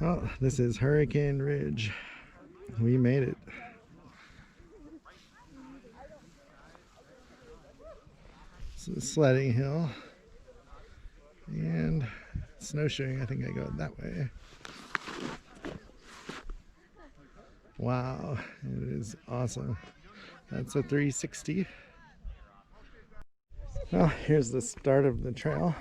Oh, this is Hurricane Ridge. We made it. It's a sledding hill and snowshoeing. I think I go that way. Wow, it is awesome. That's a 360. Well, here's the start of the trail.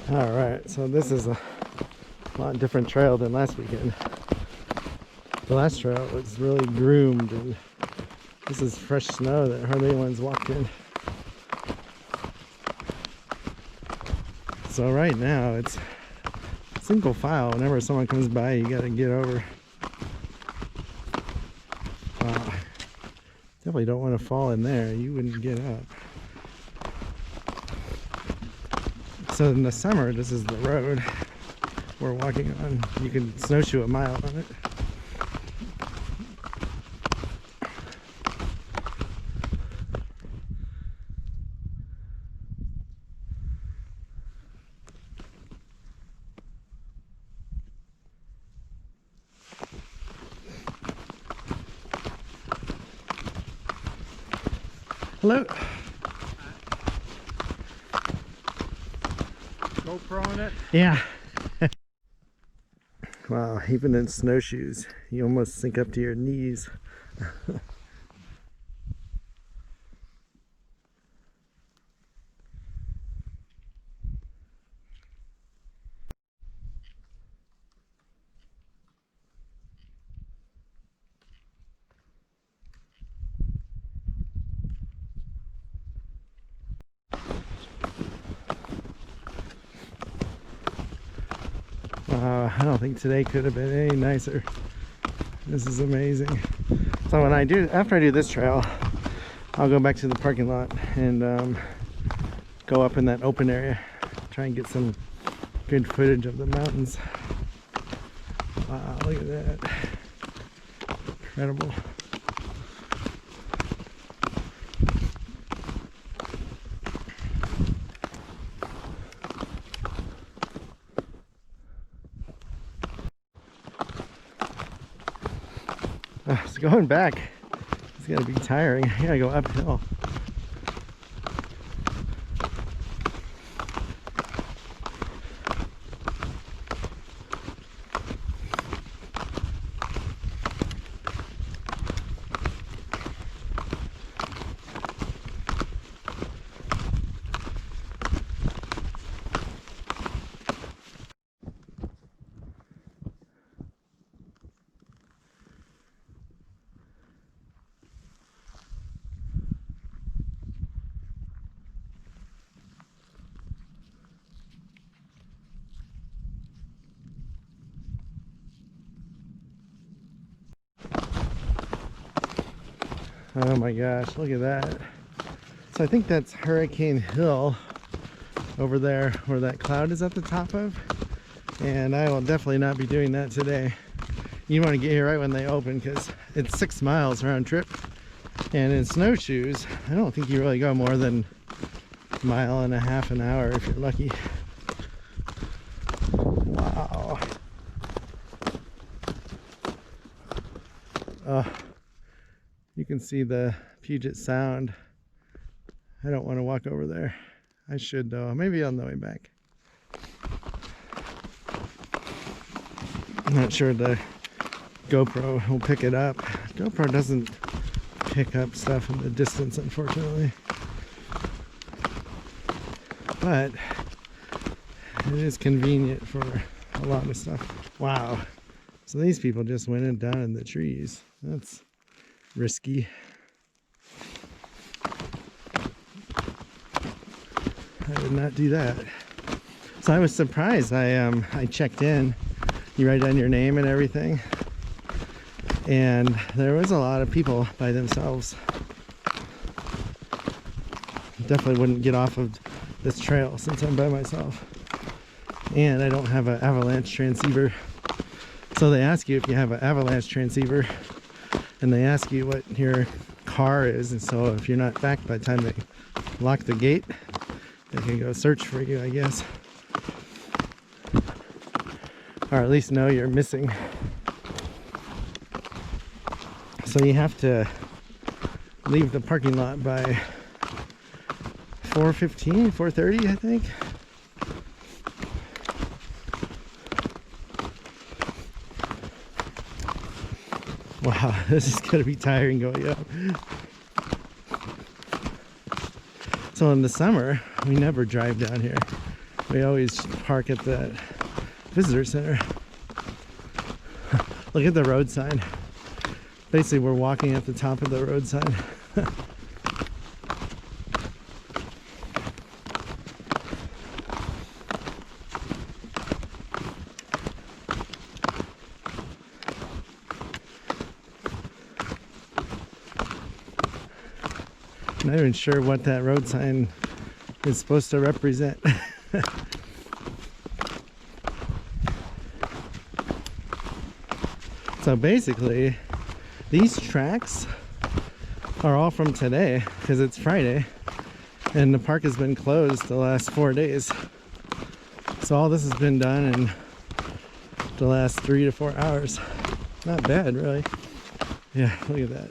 All right, so this is a lot different trail than last weekend. The last trail was really groomed, and this is fresh snow that hardly anyone's walked in. So right now it's single file. Whenever someone comes by, you gotta get over. Definitely don't want to fall in there. You wouldn't get up. So in the summer, this is the road we're walking on. You can snowshoe a mile on it. Hello. GoPro in it? Yeah. Wow, even in snowshoes, you almost sink up to your knees. I don't think today could have been any nicer. This is amazing. So after I do this trail, I'll go back to the parking lot and go up in that open area, try and get some good footage of the mountains. Wow, look at that. Incredible. So going back, it's gotta be tiring. I gotta go uphill. Oh my gosh, look at that. So I think that's Hurricane Hill over there where that cloud is at the top of. And I will definitely not be doing that today. You want to get here right when they open because it's 6 miles round trip. And in snowshoes, I don't think you really go more than a mile and a half an hour if you're lucky. Wow. You can see the Puget Sound. I don't want to walk over there. I should though, maybe on the way back. I'm not sure the GoPro will pick it up. GoPro doesn't pick up stuff in the distance, unfortunately. But it is convenient for a lot of stuff. Wow. So these people just went in down in the trees. That's risky. I would not do that. So I was surprised. I checked in. You write down your name and everything. And there was a lot of people by themselves. Definitely wouldn't get off of this trail since I'm by myself. and I don't have an avalanche transceiver. So they ask you if you have an avalanche transceiver, and they ask you what your car is, and so if you're not back by the time they lock the gate, they can go search for you, I guess. Or at least know you're missing. So you have to leave the parking lot by 4:15, 4:30, I think. Wow, this is gonna be tiring going up. So in the summer, we never drive down here. We always park at the visitor center. Look at the road sign. Basically, we're walking at the top of the road sign. I'm not even sure what that road sign is supposed to represent. So basically, these tracks are all from today because it's Friday and the park has been closed the last 4 days. So all this has been done in the last 3 to 4 hours. Not bad, really. Yeah, look at that.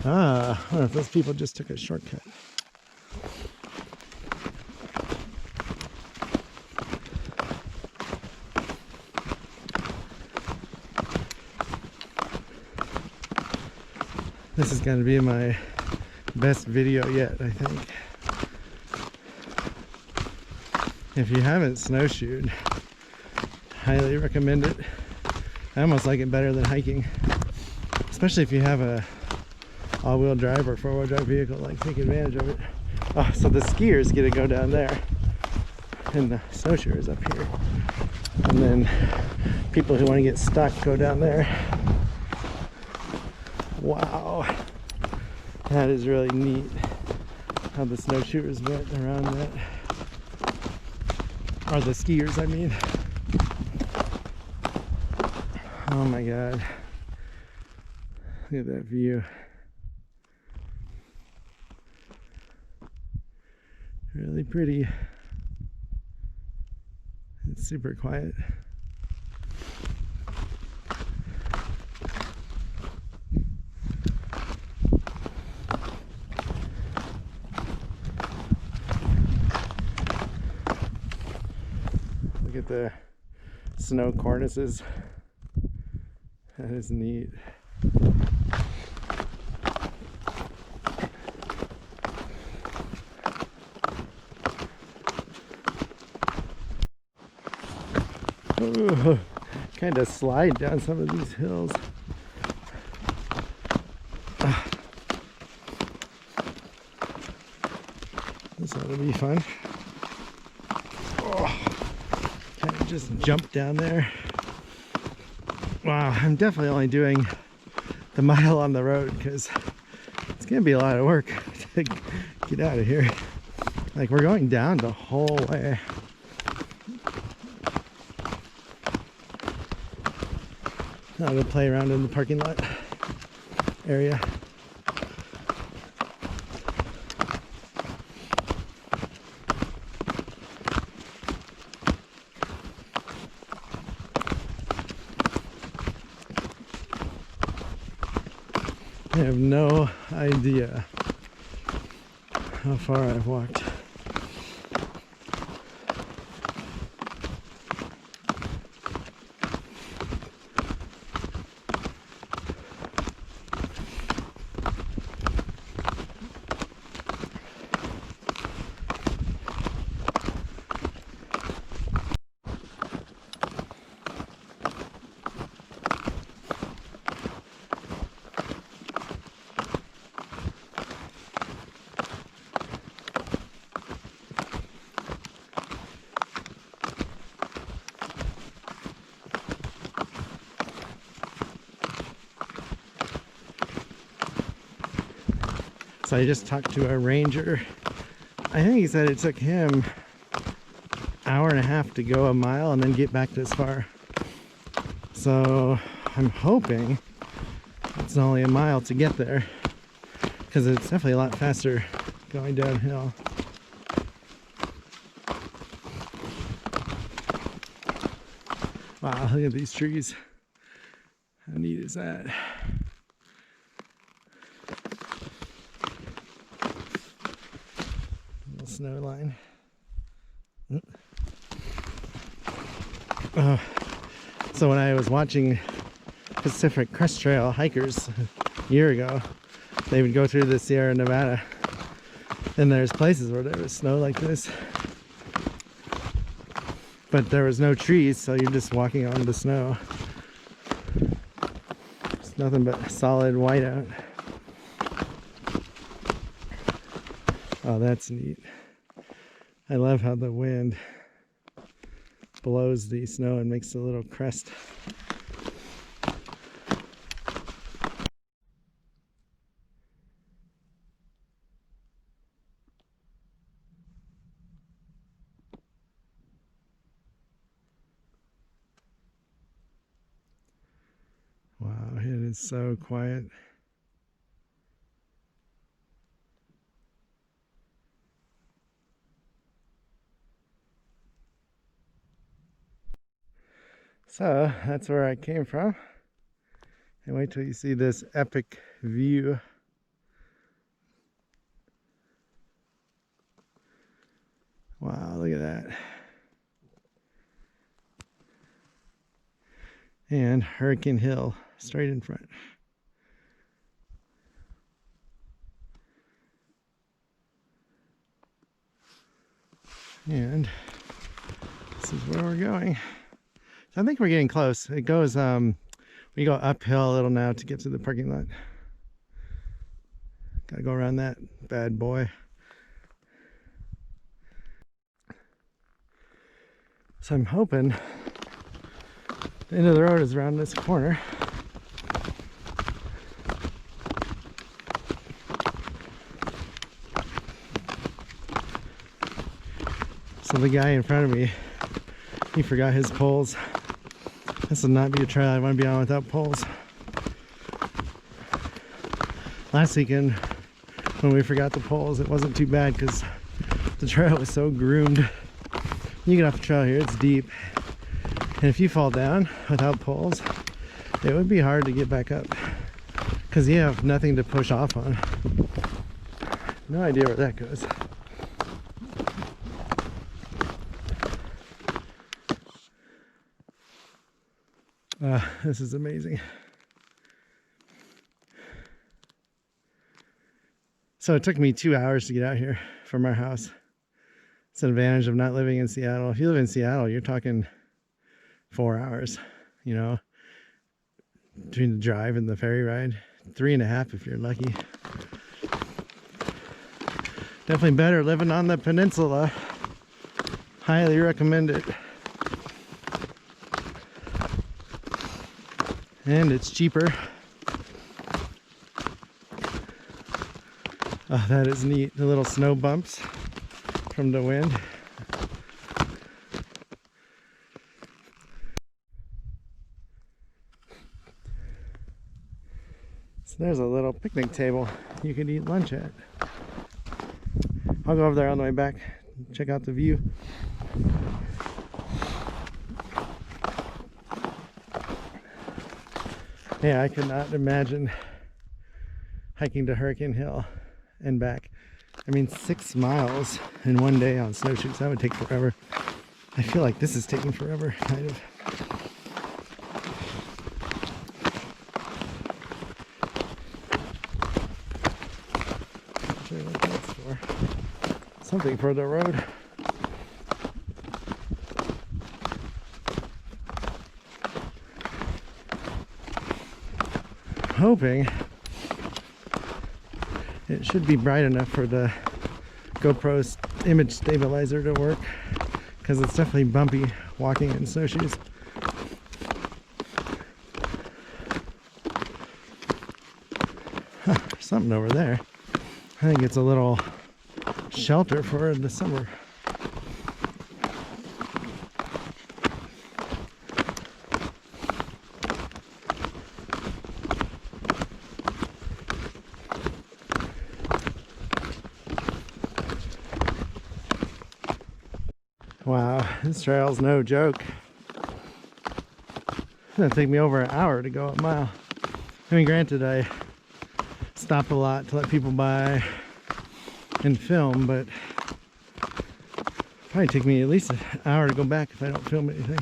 I wonder if those people just took a shortcut. This is going to be my best video yet, I think. If you haven't snowshoed, highly recommend it. I almost like it better than hiking, especially if you have a all-wheel drive or four-wheel drive vehicle. Like, take advantage of it. Oh, so the skiers get to go down there and the snowshoers up here, and then people who want to get stuck go down there. Wow, that is really neat how the snowshoers went around that, or the skiers, I mean. Oh my god, look at that view. Really pretty. It's super quiet. Look at the snow cornices. That is neat. Kind of slide down some of these hills. This ought to be fun. Kind of just jump down there. Wow, I'm definitely only doing the mile on the road because it's gonna be a lot of work to get out of here. Like, we're going down the whole way. I'm gonna play around in the parking lot area. I have no idea how far I've walked. So I just talked to a ranger I think he said it took him hour and a half to go a mile and then get back this far. So I'm hoping it's only a mile to get there, because it's definitely a lot faster going downhill. Wow, look at these trees. How neat is that? Little snow line. So when I was watching Pacific Crest Trail hikers a year ago, they would go through the Sierra Nevada, and there's places where there was snow like this, but there was no trees, so you're just walking on the snow. It's nothing but solid whiteout. Oh, that's neat. I love how the wind blows the snow and makes a little crest. Wow, it is so quiet. So that's where I came from. And wait till you see this epic view. Wow, look at that. And Hurricane Hill straight in front. And this is where we're going. So I think we're getting close. It goes, we go uphill a little now to get to the parking lot. Gotta go around that bad boy. So I'm hoping the end of the road is around this corner. So the guy in front of me, he forgot his poles. This will not be a trail I want to be on without poles. Last weekend, when we forgot the poles, it wasn't too bad because the trail was so groomed. You get off the trail here, it's deep. And if you fall down without poles, it would be hard to get back up because you have nothing to push off on. No idea where that goes. This is amazing. So it took me 2 hours to get out here from our house. It's an advantage of not living in Seattle. If you live in Seattle, you're talking 4 hours, you know, between the drive and the ferry ride. 3.5 if you're lucky. Definitely better living on the peninsula. Highly recommend it. And it's cheaper. Oh, that is neat. The little snow bumps from the wind. So there's a little picnic table you could eat lunch at. I'll go over there on the way back, check out the view. Yeah, I could not imagine hiking to Hurricane Hill and back. I mean, 6 miles in one day on snowshoes, that would take forever. I feel like this is taking forever, kind of. Not sure what that's for. Something for the road. Hoping it should be bright enough for the GoPro's image stabilizer to work, because it's definitely bumpy walking in snowshoes. Huh, there's something over there. I think it's a little shelter for the summer. Wow, this trail's no joke. It's gonna take me over an hour to go a mile. I mean, granted, I stop a lot to let people by and film, but probably take me at least an hour to go back if I don't film anything.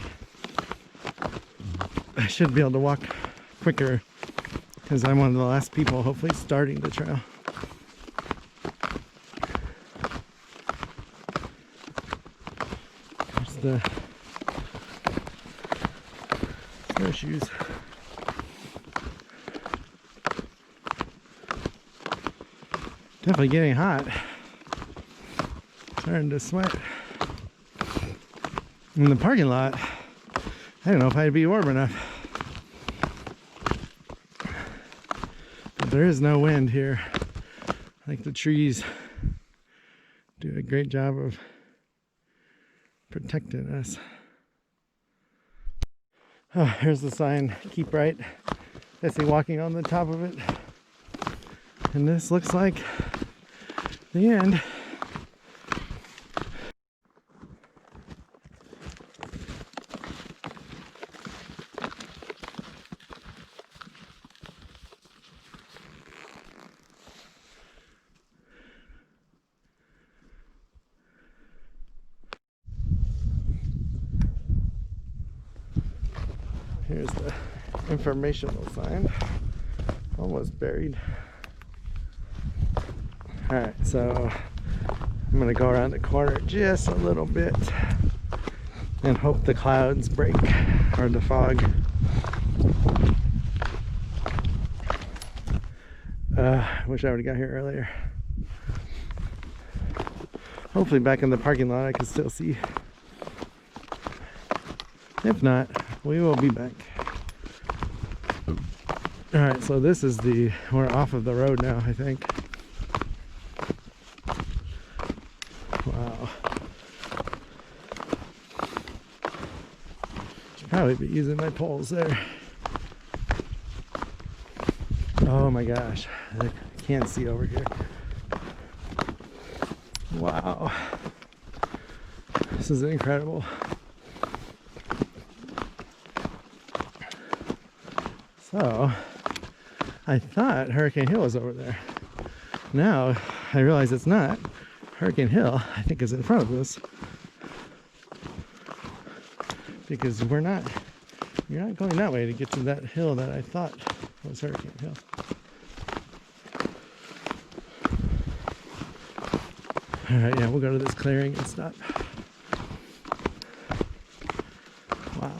I should be able to walk quicker because I'm one of the last people hopefully starting the trail. There's the snowshoes. Definitely getting hot. Starting to sweat. In the parking lot, I don't know if I'd be warm enough. But there is no wind here. I think the trees do a great job of protecting us. Oh, here's the sign, keep right. I see walking on the top of it. And this looks like the end. Here's the informational sign, almost buried. All right, so I'm gonna go around the corner just a little bit and hope the clouds break, or the fog. Wish I would've got here earlier. Hopefully back in the parking lot I can still see. If not, we will be back. All right, so this is we're off of the road now, I think. Wow. Should probably be using my poles there. Oh my gosh, I can't see over here. Wow. This is incredible. So, I thought Hurricane Hill was over there. Now, I realize it's not. Hurricane Hill, I think, is in front of us. Because you're not going that way to get to that hill that I thought was Hurricane Hill. Alright, yeah, we'll go to this clearing and stop. Wow.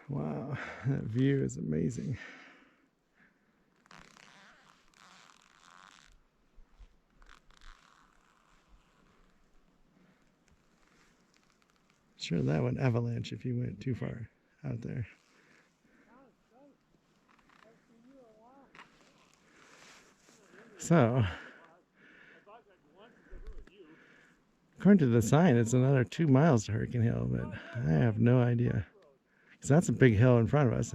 Wow, that view is amazing. Sure, that would avalanche if you went too far out there. So, according to the sign, it's another 2 miles to Hurricane Hill, but I have no idea. Because that's a big hill in front of us.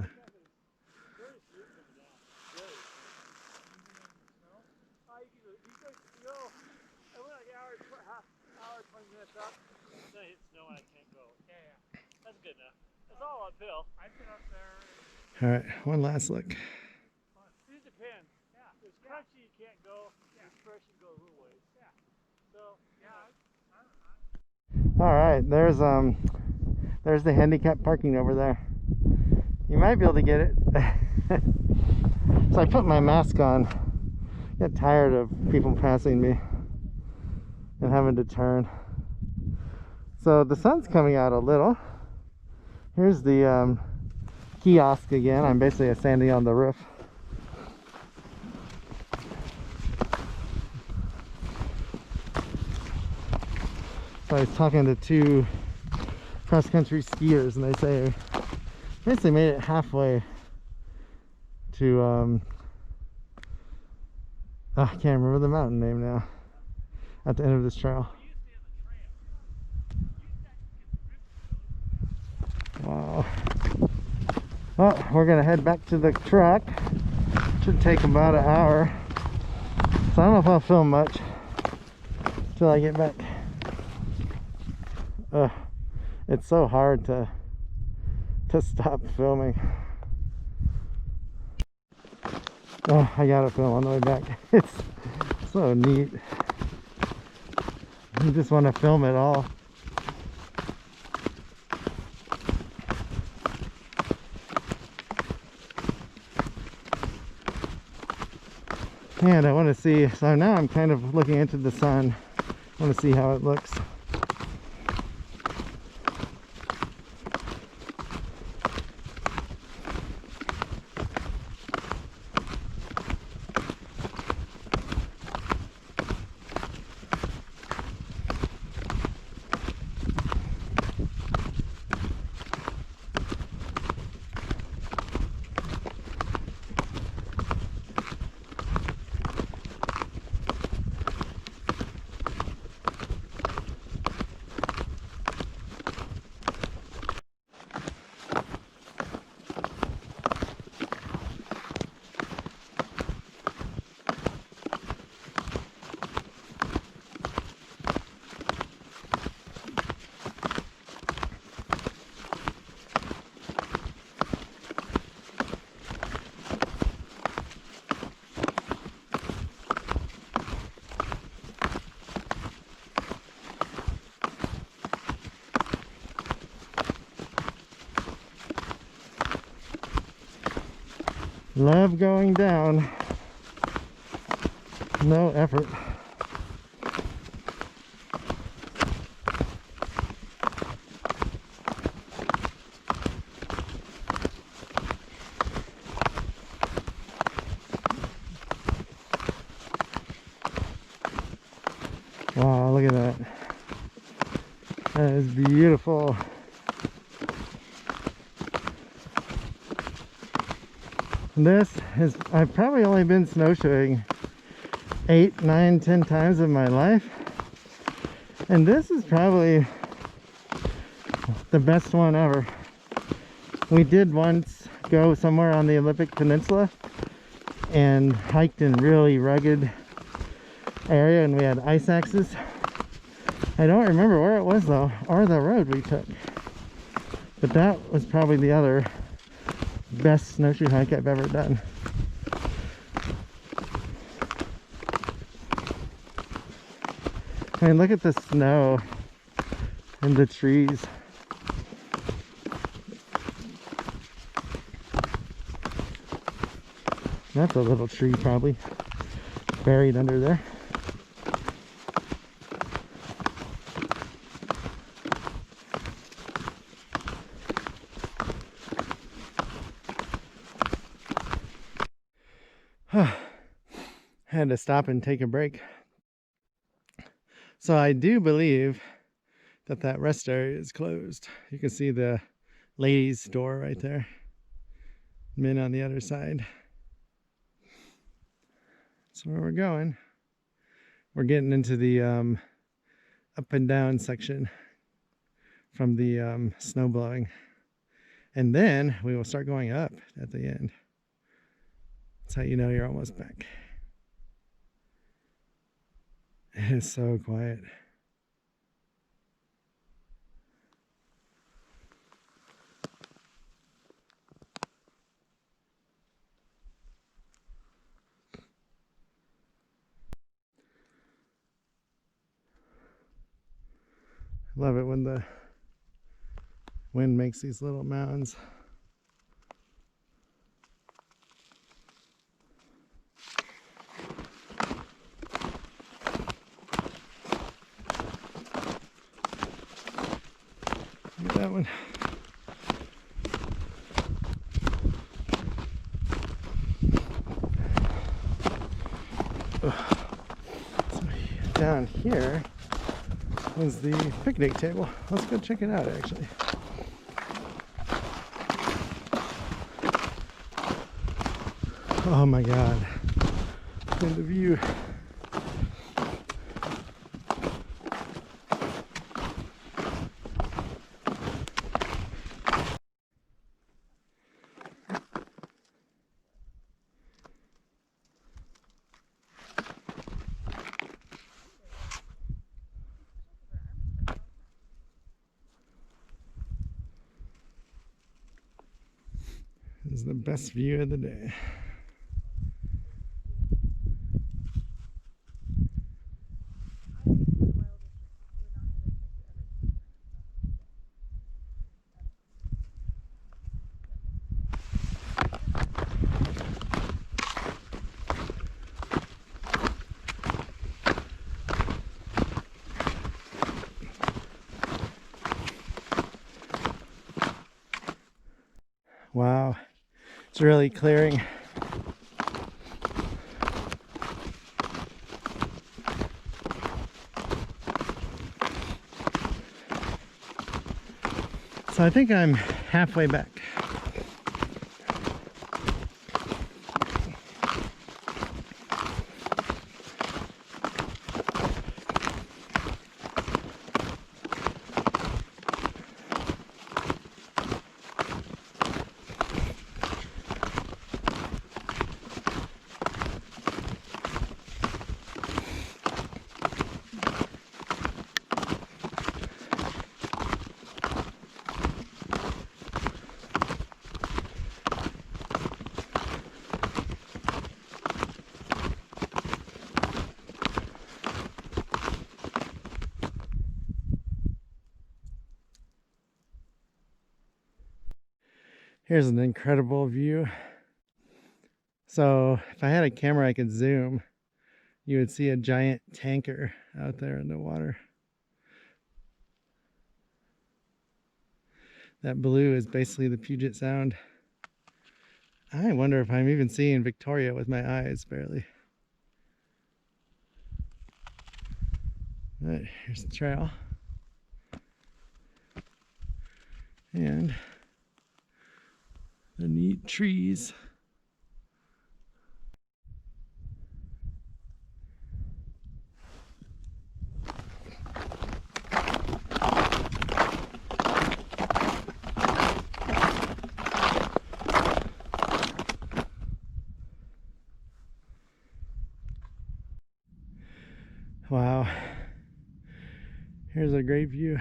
All right, one last look. It depends. Yeah. If it's crunchy, you can't go. If it's fresh, you go a little ways. Yeah. So, yeah. All right, there's the handicap parking over there. You might be able to get it. So I put my mask on. Get tired of people passing me and having to turn. So the sun's coming out a little. Here's the kiosk again. I'm basically standing on the roof. So I was talking to two cross-country skiers, and they say basically made it halfway to I can't remember the mountain name now, at the end of this trail. Wow. Well, we're gonna head back to the truck. Should take about an hour, so I don't know if I'll film much till I get back. It's so hard to stop filming. Oh, I gotta film on the way back. It's so neat. You just want to film it all. And I want to see, so now I'm kind of looking into the sun. I want to see how it looks. Love going down. No effort. Wow, look at that. That is beautiful. This is, I've probably only been snowshoeing 8, 9, 10 times in my life, and this is probably the best one ever. We did once go somewhere on the Olympic Peninsula and hiked in really rugged area, and we had ice axes. I don't remember where it was though, or the road we took, but that was probably the other best snowshoe hike I've ever done. I mean, look at the snow and the trees. That's a little tree probably buried under there. Had to stop and take a break. So I do believe that that rest area is closed. You can see the ladies' door right there. Men on the other side. That's where we're going. We're getting into the up and down section from the snow blowing. And then we will start going up at the end. That's how you know you're almost back. It is so quiet. Love it when the wind makes these little mounds. that one. So down here was the picnic table. Let's go check it out actually. Oh my god. Look at the view. This is the best view of the day. Wow, it's really clearing. So I think I'm halfway back. Here's an incredible view. So if I had a camera I could zoom, you would see a giant tanker out there in the water. That blue is basically the Puget Sound. I wonder if I'm even seeing Victoria with my eyes barely. But here's the trail. And the neat trees. Wow, here's a great view.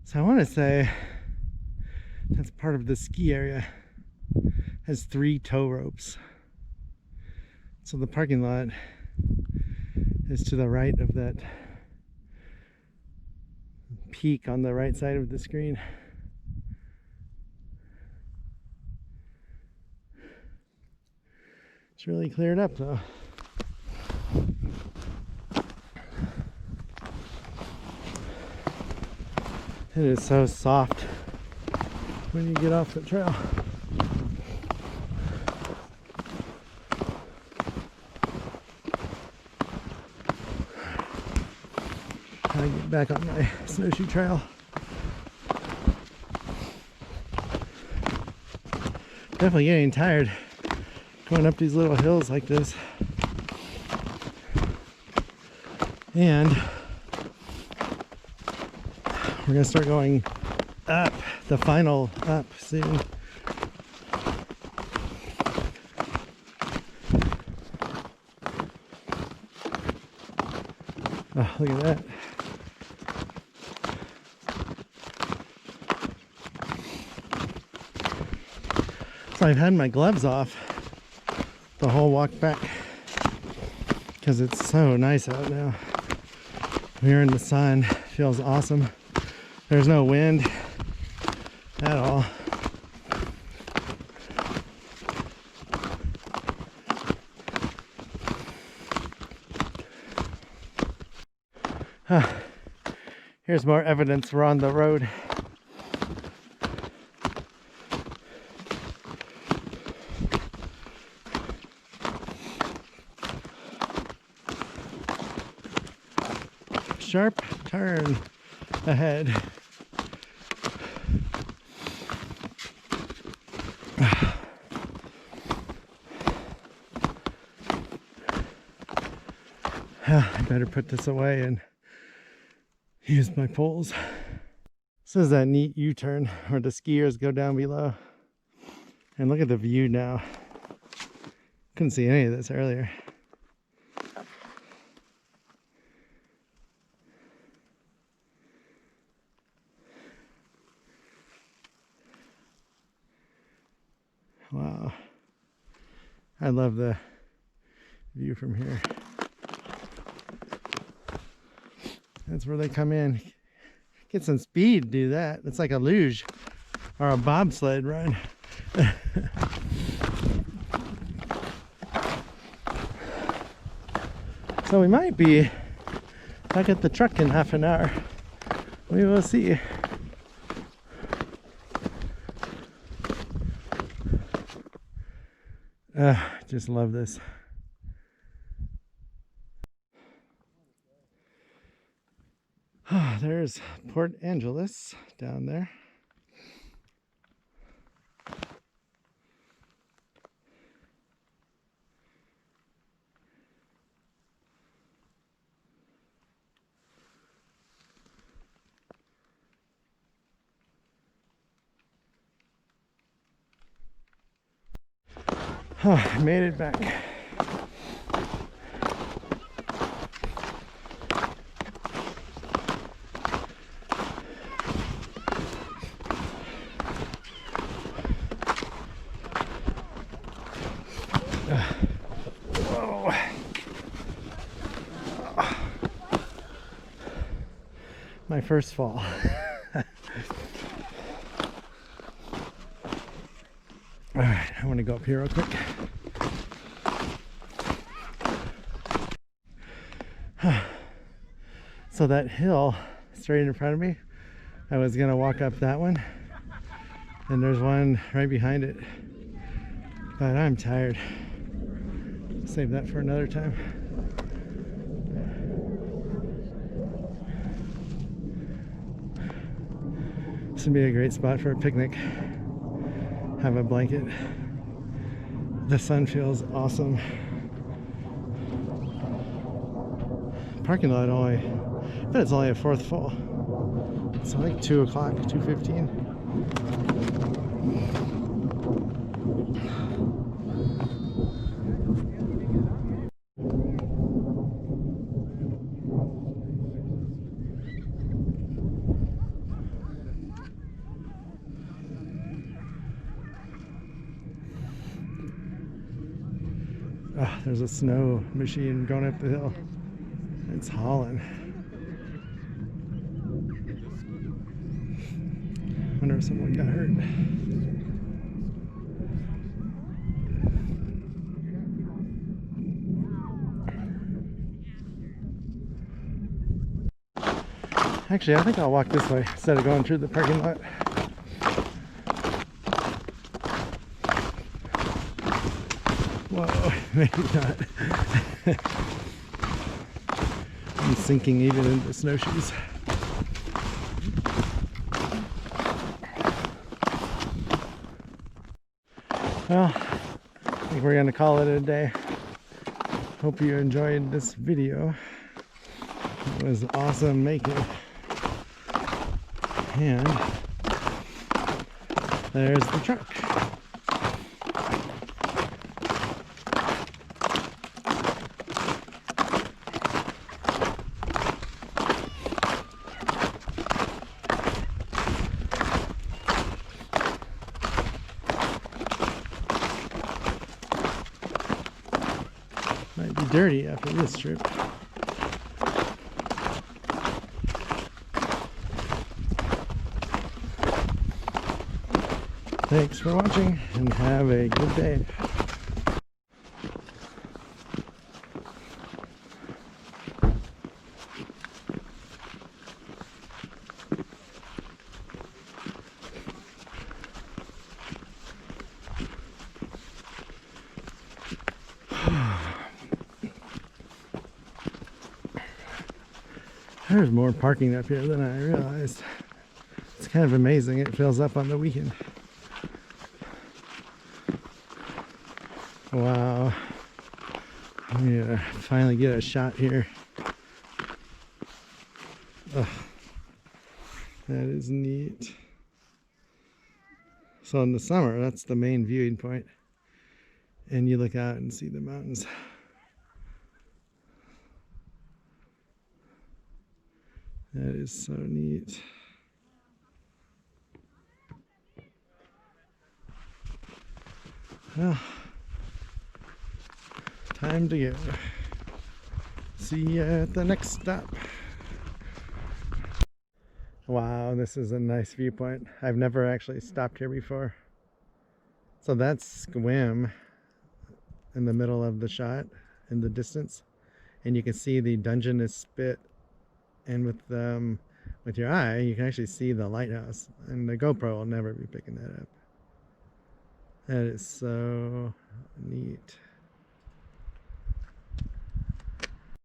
So I want to say that's part of the ski area. It has 3 tow ropes. So the parking lot is to the right of that peak on the right side of the screen. It's really cleared up though. It is so soft when you get off the trail. I get back on my snowshoe trail. Definitely getting tired going up these little hills like this. And we're gonna start going up, the final up soon. Oh, look at that. So I've had my gloves off the whole walk back because it's so nice out now. We're in the sun, feels awesome. There's no wind at all. Here's more evidence we're on the road. Sharp turn ahead. I better put this away and use my poles. This is that neat U-turn where the skiers go down below. And look at the view now. Couldn't see any of this earlier. Wow. I love the view from here. That's where they come in. Get some speed to do that. It's like a luge or a bobsled run. So we might be back at the truck in half an hour. We will see. Just love this. There's Port Angeles down there. I made it back. My first fall. All right, I want to go up here real quick. So that hill straight in front of me, I was gonna walk up that one, and there's one right behind it, but I'm tired. Save that for another time. This would be a great spot for a picnic. Have a blanket. The sun feels awesome. Parking lot only, I bet it's only a fourth full. It's like 2 o'clock, 2:15. Oh, there's a snow machine going up the hill. It's hauling. Wonder if someone got hurt. Actually, I think I'll walk this way instead of going through the parking lot. Whoa, maybe not. I'm sinking even into snowshoes. Well, I think we're going to call it a day. Hope you enjoyed this video. It was awesome making. And there's the truck. Might be dirty after this trip. Thanks for watching and have a good day. There's more parking up here than I realized. It's kind of amazing. It fills up on the weekend. Wow. I'm gonna finally get a shot here. Ugh. That is neat. So in the summer, that's the main viewing point. And you look out and see the mountains. That is so neat. Well, time to go. See you at the next stop. Wow, this is a nice viewpoint. I've never actually stopped here before. So that's Squim in the middle of the shot in the distance. And you can see the Dungeness Spit. And with your eye, you can actually see the lighthouse. And the GoPro will never be picking that up. That is so neat.